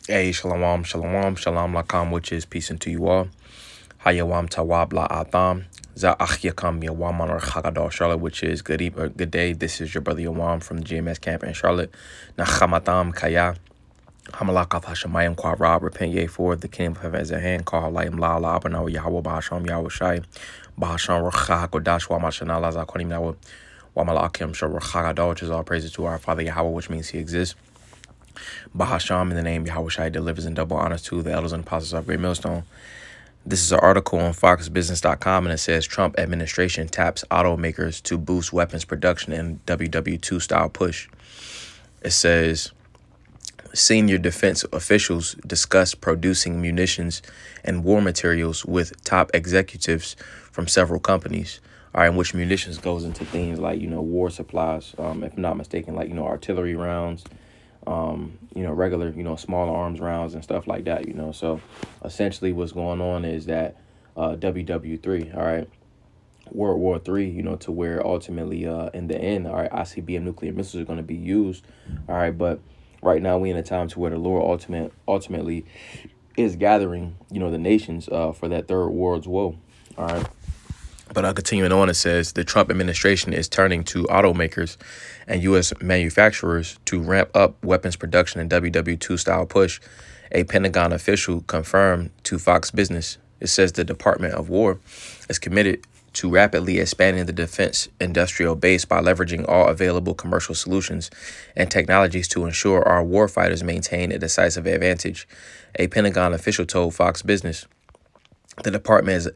Hey, shalom, shalom, shalom lakam, which is peace unto you all. Hayawam tawab la atham. Za yakam yawam or Hagadol, Charlotte, which is good evening, good day. This is your brother Yawam from the GMS camp in Charlotte. Nachamatam kaya. Hamalakath Hashemayim Kwa Rab, repent ye for the kingdom of heaven is at hand. Call Layim La La Abanaw Yahweh Bahasham Yahweh Shai. Bahasham Racha Hakodash Wamashana Laza Konim Yahweh. Wamalakim Shar Racha Gadol, which is all praises to our Father Yahweh, which means he exists. Bahasham, in the name Yahweh Shai, delivers in double honors to the elders and apostles of Great Millstone. This is an article on foxbusiness.com, and it says Trump administration taps automakers to boost weapons production in WW2 style push. It says senior defense officials discuss producing munitions and war materials with top executives from several companies. All right, in which munitions goes into things like, war supplies, if I'm not mistaken, like, artillery rounds, regular, small arms rounds and stuff like that, So essentially what's going on is that WW3, all right, World War III, to where ultimately in the end, all right, ICBM nuclear missiles are going to be used. All right, but right now we in a time to where the Lord ultimately is gathering, the nations for that third world's woe. All right. But continuing on, it says the Trump administration is turning to automakers and U.S. manufacturers to ramp up weapons production in WW2 style push. A Pentagon official confirmed to Fox Business. It says the Department of War is committed to rapidly expanding the defense industrial base by leveraging all available commercial solutions and technologies to ensure our warfighters maintain a decisive advantage. A Pentagon official told Fox Business. The department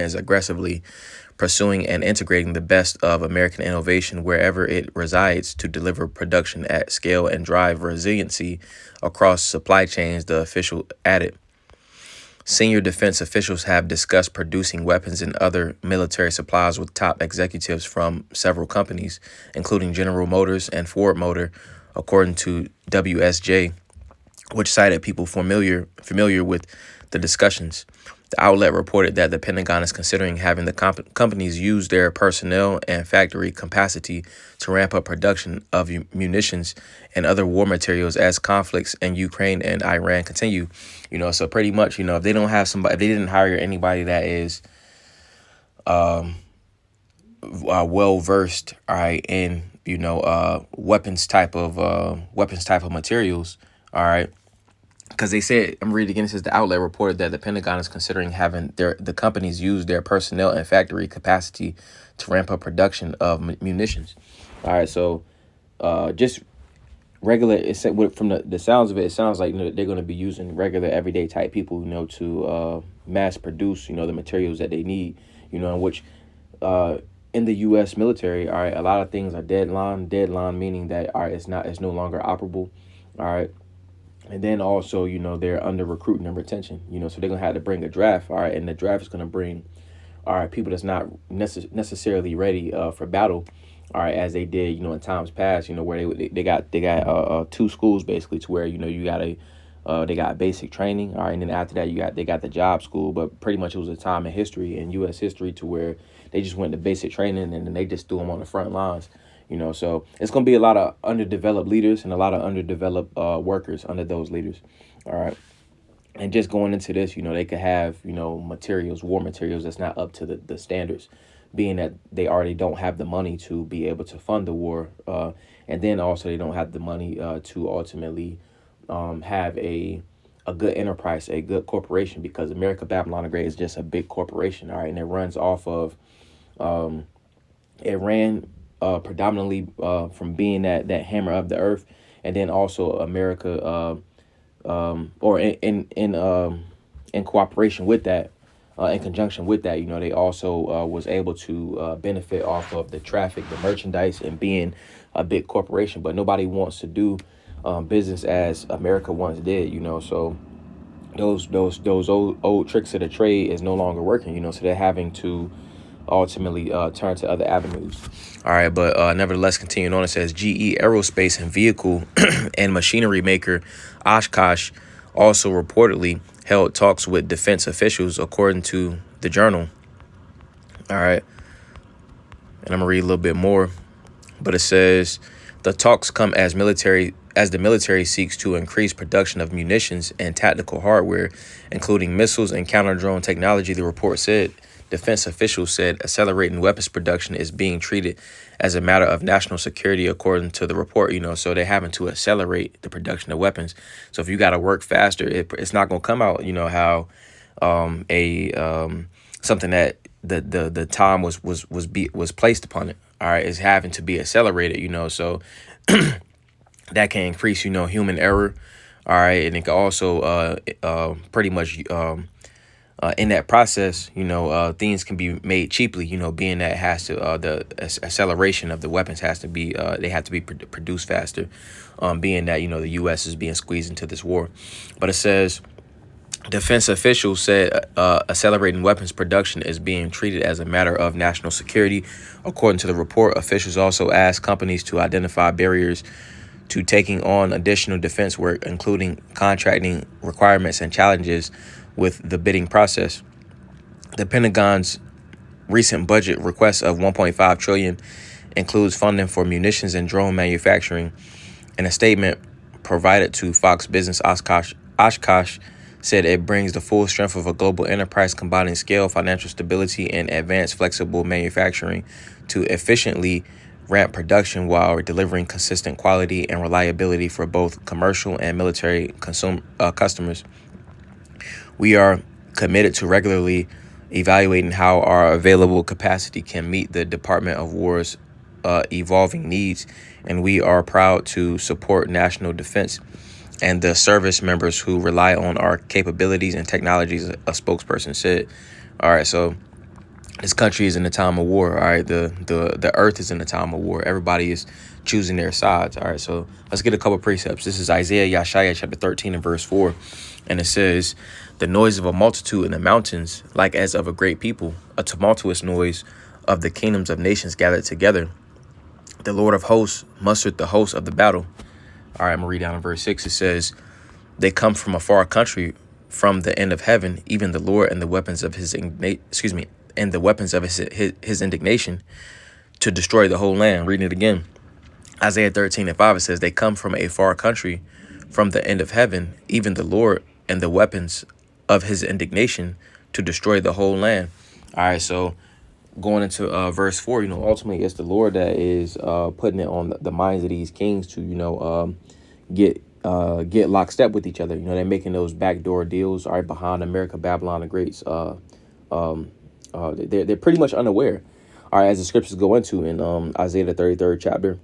is aggressively pursuing and integrating the best of American innovation wherever it resides to deliver production at scale and drive resiliency across supply chains, the official added. Senior defense officials have discussed producing weapons and other military supplies with top executives from several companies, including General Motors and Ford Motor, according to WSJ, which cited people familiar with the discussions. The outlet reported that the Pentagon is considering having the companies use their personnel and factory capacity to ramp up production of munitions and other war materials as conflicts in Ukraine and Iran continue. So pretty much, if they don't have somebody, if they didn't hire anybody that is well versed, all right, in weapons type of materials, all right. Because they said, I'm reading again, it says the outlet reported that the Pentagon is considering having the companies use their personnel and factory capacity to ramp up production of munitions. All right, so just regular, it's from the sounds of it, it sounds like they're going to be using regular everyday type people, to mass produce, the materials that they need, in which in the U.S. military, all right, a lot of things are deadline meaning that, all right, it's no longer operable, all right. And then also, they're under recruiting and retention, so they're going to have to bring a draft. All right. And the draft is going to bring, all right, people that's not necessarily ready for battle. All right. As they did, in times past, where they got two schools basically to where, you got they got basic training. All right. And then after that, they got the job school. But pretty much it was a time in history, in U.S. history, to where they just went to basic training and then they just threw them on the front lines. So it's going to be a lot of underdeveloped leaders and a lot of underdeveloped workers under those leaders. All right. And just going into this, they could have, war materials that's not up to the standards, being that they already don't have the money to be able to fund the war. And then also they don't have the money to ultimately have a good enterprise, a good corporation, because America Babylon the Great is just a big corporation. All right. And it runs off of predominantly from being that hammer of the earth, and then also America, or in cooperation with that, in conjunction with that, they also was able to benefit off of the traffic, the merchandise, and being a big corporation. But nobody wants to do business as America once did, So those old tricks of the trade is no longer working, So they're having to ultimately turn to other avenues. All right, but nevertheless, continuing on, it says GE Aerospace and vehicle and machinery maker Oshkosh also reportedly held talks with defense officials, according to the Journal. All right, and I'm gonna read a little bit more, but it says The talks come as the military seeks to increase production of munitions and tactical hardware, including missiles and counter-drone technology, the report said. Defense officials said accelerating weapons production is being treated as a matter of national security, according to the report. So they're having to accelerate the production of weapons. So if you got to work faster, it's not going to come out, how something that the time was placed upon it. All right, is having to be accelerated. So that can increase, human error. All right, and it can also pretty much in that process, things can be made cheaply, being that it has to the acceleration of the weapons has to be they have to be produced faster, being that the U.S. is being squeezed into this war. But it says defense officials said accelerating weapons production is being treated as a matter of national security. According to the report, officials also asked companies to identify barriers to taking on additional defense work, including contracting requirements and challenges with the bidding process. The Pentagon's recent budget request of $1.5 trillion includes funding for munitions and drone manufacturing. In a statement provided to Fox Business, Oshkosh said it brings the full strength of a global enterprise combining scale, financial stability, and advanced flexible manufacturing to efficiently ramp production while delivering consistent quality and reliability for both commercial and military customers. We are committed to regularly evaluating how our available capacity can meet the Department of War's evolving needs, and we are proud to support national defense and the service members who rely on our capabilities and technologies, a spokesperson said. All right, so this country is in a time of war. All right, the earth is in a time of war. Everybody is choosing their sides. All right, so let's get a couple precepts. This is Isaiah Yeshaya chapter 13 and verse 4. And it says, the noise of a multitude in the mountains, like as of a great people, a tumultuous noise of the kingdoms of nations gathered together. The Lord of hosts mustered the hosts of the battle. All right, I'm going to read down in verse 6. It says, they come from a far country, from the end of heaven, even the Lord and the weapons of his indignation to destroy the whole land. Reading it again. Isaiah 13 and 5, it says, they come from a far country, from the end of heaven, even the Lord and the weapons of his indignation to destroy the whole land. All right, so going into verse 4, ultimately it's the Lord that is putting it on the minds of these kings to, get lockstep with each other. They're making those backdoor deals, all right, behind America, Babylon the Greats. They're pretty much unaware, all right, as the scriptures go into in Isaiah the 33rd chapter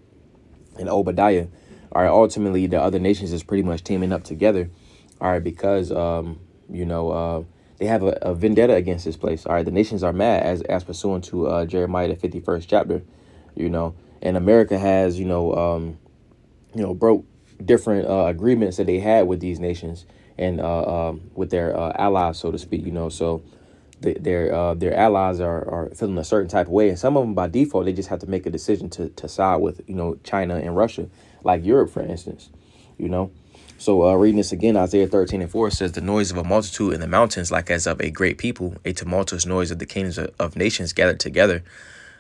and Obadiah. All right, ultimately the other nations is pretty much teaming up together, all right, because they have a vendetta against this place. All right, the nations are mad as pursuant to Jeremiah the 51st chapter, and America has broke different agreements that they had with these nations and with their allies, so to speak. So their allies are feeling a certain type of way, and some of them by default they just have to make a decision to side with China and Russia, like Europe, for instance. So reading this again, Isaiah 13 and 4 says, the noise of a multitude in the mountains, like as of a great people, a tumultuous noise of the kingdoms of nations gathered together.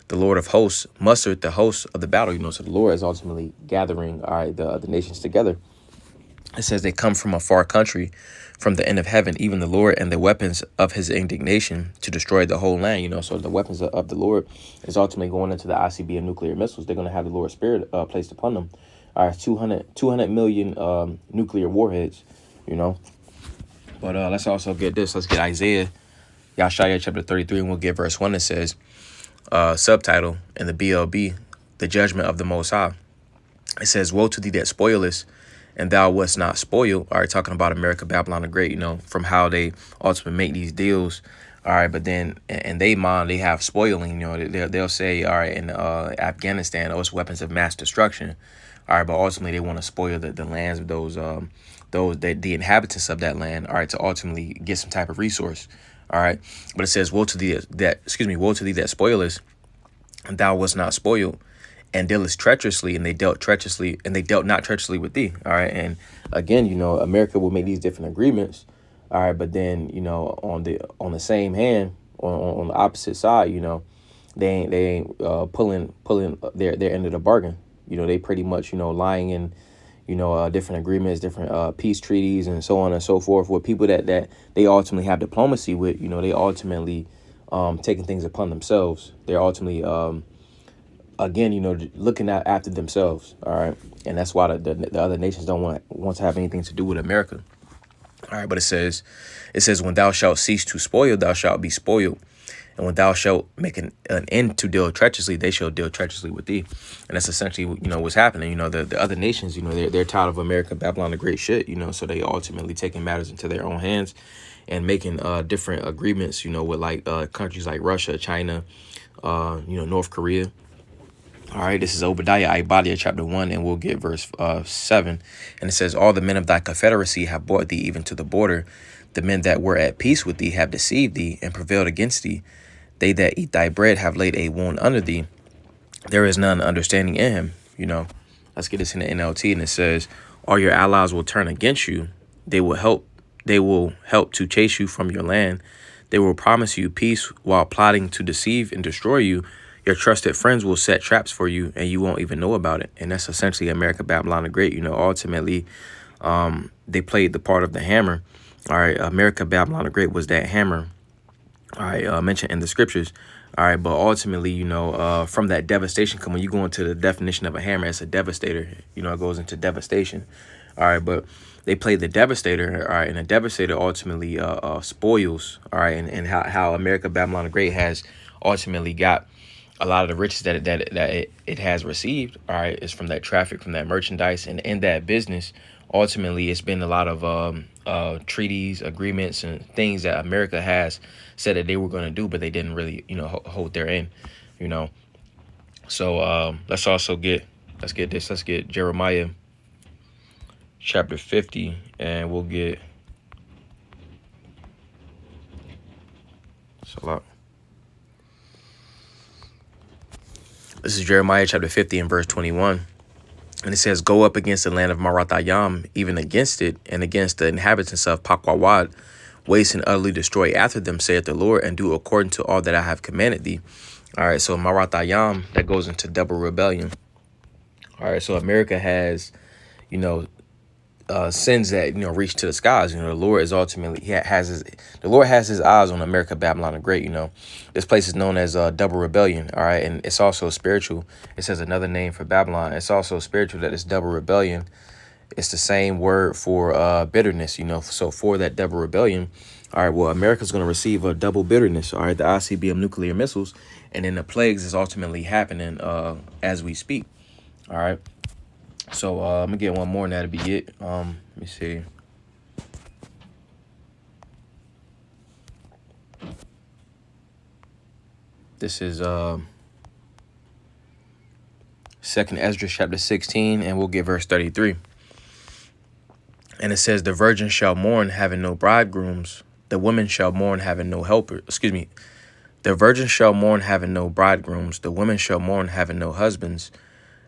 The Lord of hosts mustered the hosts of the battle. So the Lord is ultimately gathering, all right, the nations together. It says they come from a far country, from the end of heaven, even the Lord and the weapons of his indignation to destroy the whole land. So the weapons of the Lord is ultimately going into the ICBM nuclear missiles. They're going to have the Lord's spirit placed upon them. All right, 200 million nuclear warheads, But let's also get this. Let's get Isaiah Yeshaya chapter 33, and we'll get verse 1. It says, subtitle in the BLB, the judgment of the Most High. It says, woe to thee that spoilest, and thou wast not spoiled. All right, talking about America, Babylon the Great, from how they ultimately make these deals. All right, but then in they mind, they have spoiling. They'll say, all right, in Afghanistan, it's weapons of mass destruction. All right, but ultimately they want to spoil the lands of the inhabitants of that land. All right, to ultimately get some type of resource. All right, but it says, woe to thee that spoilest, and thou wast not spoiled, and dealest treacherously, and they dealt treacherously, and they dealt not treacherously with thee. All right, and again, America will make these different agreements. All right, but then on the same hand, on the opposite side, they ain't pulling their end of the bargain. You know, they pretty much, you know, lying in, you know, different agreements, different peace treaties, and so on and so forth with people that they ultimately have diplomacy with. You know, they ultimately taking things upon themselves. They're ultimately again, you know, looking out after themselves. All right, and that's why the other nations don't want to have anything to do with America. All right, but it says when thou shalt cease to spoil, thou shalt be spoiled. And when thou shalt make an end to deal treacherously, they shall deal treacherously with thee. And that's essentially, you know, what's happening. You know, the other nations, you know, they're tired of America, Babylon, the great shit, you know, so they ultimately taking matters into their own hands and making different agreements, you know, with like countries like Russia, China, you know, North Korea. All right, this is Obadiah chapter 1, and we'll get verse 7. And it says, all the men of thy confederacy have brought thee even to the border. The men that were at peace with thee have deceived thee and prevailed against thee. They that eat thy bread have laid a wound under thee. There is none understanding in him. You know, let's get this in the NLT. And it says, all your allies will turn against you. They will help to chase you from your land. They will promise you peace while plotting to deceive and destroy you. Your trusted friends will set traps for you and you won't even know about it. And that's essentially America, Babylon the Great. You know, ultimately, they played the part of the hammer. All right, America, Babylon the Great was that hammer. All right, mentioned in the scriptures. All right, but ultimately, you know, from that devastation, when you go into the definition of a hammer, it's a devastator. You know, it goes into devastation. All right, but they play the devastator. All right, and the devastator ultimately spoils. All right, and how America, Babylon the Great has ultimately got a lot of the riches that it has received. All right, is from that traffic, from that merchandise, and in that business. Ultimately, it's been a lot of treaties, agreements, and things that America has said that they were going to do, but they didn't really, you know, hold their end, you know. So let's get Jeremiah chapter 50, and we'll get This is Jeremiah chapter 50 and verse 21. And it says, go up against the land of Marathayam, even against it, and against the inhabitants of Pakwawad, waste and utterly destroy after them, saith the Lord, and do according to all that I have commanded thee. All right, so Marathayam, that goes into double rebellion. All right, so America has, you know, sins that, you know, reach to the skies. You know, the Lord is ultimately, the Lord has his eyes on America, Babylon the Great. You know, this place is known as double rebellion. All right, and it's also spiritual. It says another name for Babylon. It's also spiritual, that it's double rebellion. It's the same word for bitterness. You know, so for that double rebellion, all right, well, America's going to receive a double bitterness. All right, the ICBM nuclear missiles, and then the plagues is ultimately happening as we speak. All right. So I'm gonna get one more, and that'll be it. Let me see. This is 2nd Esdras chapter 16, and we'll get verse 33. And it says, the virgin shall mourn, having no bridegrooms. The women shall mourn, having no helper. Excuse me. The virgin shall mourn, having no bridegrooms. The women shall mourn, having no husbands.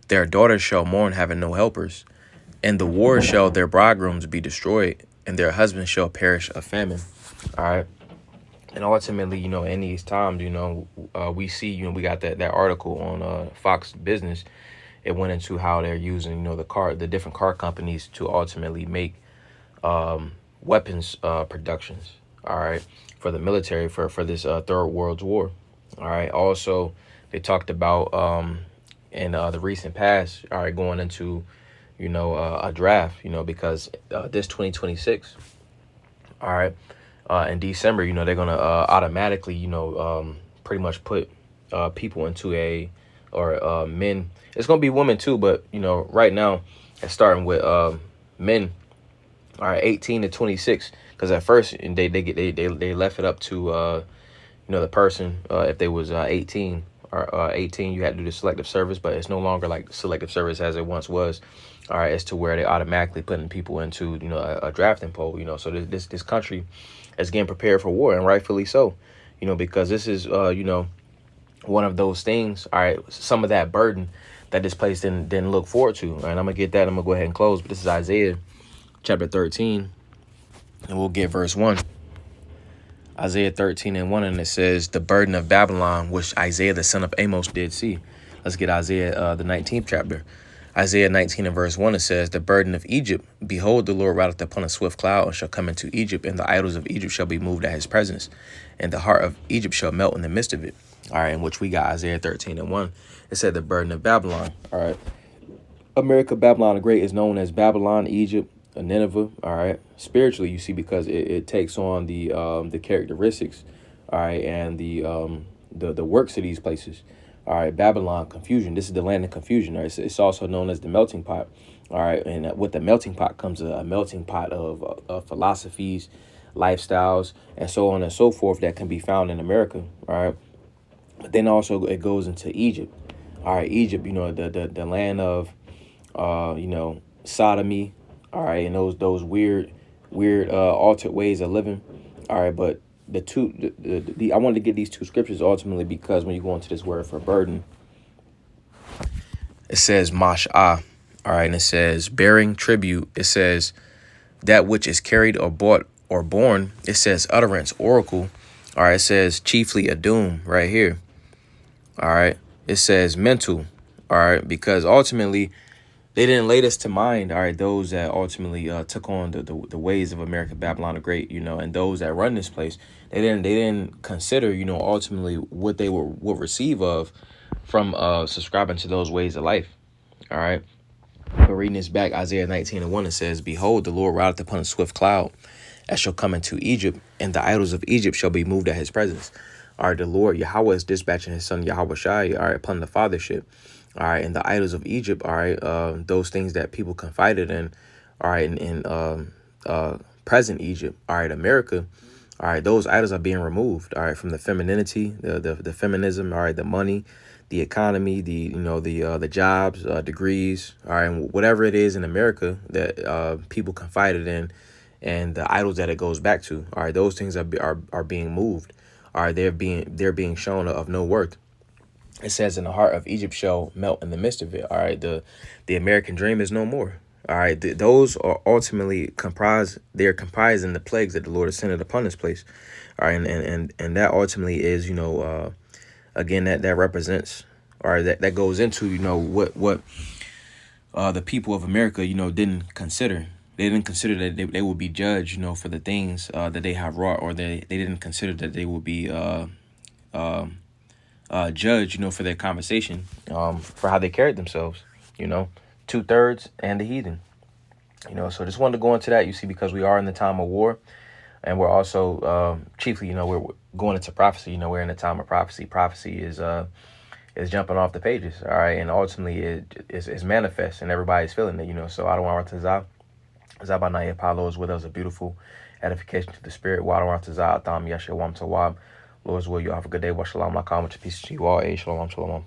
Their daughters shall mourn, having no helpers. In the war shall their bridegrooms be destroyed, and their husbands shall perish of famine. All right. And ultimately, you know, in these times, you know, we see, you know, we got that article on Fox Business. It went into how they're using, you know, the different car companies to ultimately make weapons productions. All right. For the military, for this Third World War. All right. Also, they talked about in the recent past, all right, going into, you know, a draft, you know, because this 2026, all right, in December, you know, they're going to automatically, you know, pretty much put people into men. It's going to be women too, but, you know, right now it's starting with men, all right, 18 to 26, because at first they left it up to, you know, the person, if they was 18 or 18, you had to do the selective service, but it's no longer like selective service as it once was. All right, as to where they automatically putting people into, you know, a drafting pool, you know, so this country is getting prepared for war, and rightfully so, you know, because this is, you know, one of those things. All right, some of that burden that this place didn't look forward to. All right, I'm gonna get that. I'm gonna go ahead and close, but this is Isaiah chapter 13, and we'll get verse 1. Isaiah 13 and 1, and it says, the burden of Babylon, which Isaiah the son of Amos did see. Let's get Isaiah the 19th chapter. Isaiah 19 and verse 1, it says, the burden of Egypt, behold, the Lord rideth upon a swift cloud, and shall come into Egypt, and the idols of Egypt shall be moved at his presence, and the heart of Egypt shall melt in the midst of it. All right, in which we got Isaiah 13 and 1. It said the burden of Babylon. All right. America, Babylon the Great is known as Babylon, Egypt, Nineveh. All right. Spiritually, you see, because it takes on the characteristics, all right, and the works of these places. All right, Babylon, confusion. This is the land of confusion. All right? It's also known as the melting pot. All right, and with the melting pot comes a melting pot of philosophies, lifestyles, and so on and so forth that can be found in America. All right, but then also it goes into Egypt. All right, Egypt, the land of sodomy. All right, and those weird altered ways of living. All right, but I wanted to get these two scriptures ultimately because when you go into this word for burden, it says mash'ah. All right, and it says bearing tribute. It says that which is carried or bought or borne. It says utterance, oracle. All right, it says chiefly a doom right here. All right, it says mental. All right, because ultimately they didn't lay this to mind. All right, those that ultimately took on the ways of America, Babylon the Great, and those that run this place, they didn't consider, ultimately what they will receive of from subscribing to those ways of life. All right. But reading this back, Isaiah 19 and 1, it says, behold, the Lord rideth upon a swift cloud, and shall come into Egypt, and the idols of Egypt shall be moved at his presence. All right, the Lord Yahweh is dispatching his son Yahweh Shai, all right, upon the fathership. All right, and the idols of Egypt, all right, those things that people confided in, all right, in present Egypt, all right, America, all right, those idols are being removed, all right, from the femininity, the feminism, all right, the money, the economy, the jobs, degrees, all right, and whatever it is in America that people confided in, and the idols that it goes back to, all right, those things are being moved, all right, they're being shown of no worth. It says, in the heart of Egypt shall melt in the midst of it. All right, the American dream is no more. All right, those are ultimately they're comprising the plagues that the Lord has sent upon this place. All right, and that ultimately is, again, that represents, all right, that goes into, what the people of America, didn't consider. They didn't consider that they would be judged, for the things that they have wrought, or they didn't consider that they would be judge, for their conversation, for how they carried themselves, 2/3 and the heathen, so just wanted to go into that, you see, because we are in the time of war, and we're also chiefly, we're going into prophecy, we're in the time of prophecy. Prophecy is jumping off the pages, all right, and ultimately it is manifest, and everybody's feeling it, so I don't want to Zabanaya Apollo is with us, a beautiful edification to the spirit. Water to Zah, Tham Yeshua Wam Tawab. Lord's will, you have a good day. Wa shalom lakam, which peace to you all. Shalom, shalom.